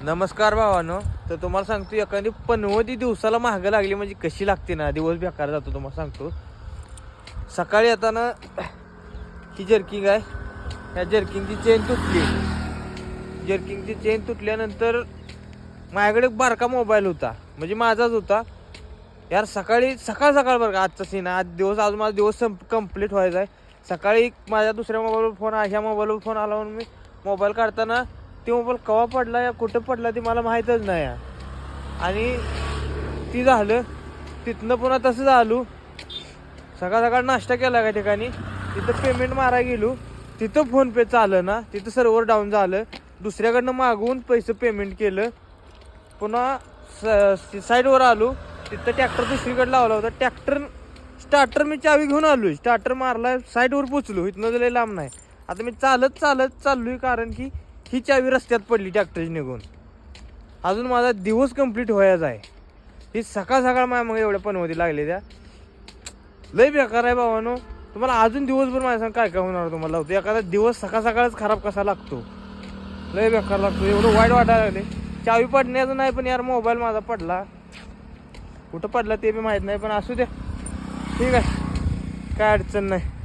नमस्कार भावानो. तर तुम्हाला सांगतो एखादी पनवती दिवसाला महाग लागली म्हणजे कशी लागते ना, दिवस बेकार जातो. तुम्हाला सांगतो सकाळी येताना ही जर्किंग आहे, ह्या जर्किंगची चेन तुटली. जर्किंगची चेन तुटल्यानंतर माझ्याकडे एक बारका मोबाईल होता, म्हणजे माझाच होता यार. सकाळ बरं का आजचा सीन. आज माझा दिवस कंप्लीट व्हायचा आहे. सकाळी माझ्या दुसऱ्या मोबाईलवर फोन, ह्या मोबाईलवर फोन आला म्हणून मी मोबाईल काढताना ते मोबाईल केव्हा पडला या कुठं पडला ते मला माहीतच नाही. आणि ती झालं तिथनं पुन्हा तसं झालो. सकाळ नाश्ता केला का ठिकाणी, तिथं पेमेंट मारायला गेलो, तिथं फोनपे चालं ना, तिथं सर्व्हर डाऊन झालं. दुसऱ्याकडनं मागवून पैसे पेमेंट केलं. पुन्हा साईडवर आलो, तिथं ट्रॅक्टर दुसरीकडे लावला होता. ट्रॅक्टर स्टार्टर मी चावी घेऊन आलो, स्टार्टर मारला, साईडवर पोचलो. इथनं लय लांब नाही. आता मी चालत चाललोय, कारण की ही चावी रस्त्यात पडली ट्रॅक्टरची निघून. अजून माझा दिवस कंप्लीट व्हायचा आहे. ही सकाळ माझ्या मग एवढ्या पनवती लागले त्या. लय बेकार आहे भावानो. तुम्हाला अजून दिवसभर माझ्या सांग काय होणार तुम्हाला होतं. एखादा दिवस सकाळच खराब कसा लागतो, लय बेकार लागतो. एवढं वाईट वाटायला लागले. चावी पडण्याचं नाही, पण यार मोबाईल माझा पडला. कुठं पडला ते बी माहीत नाही, पण असू द्या, ठीक आहे, काय अडचण नाही.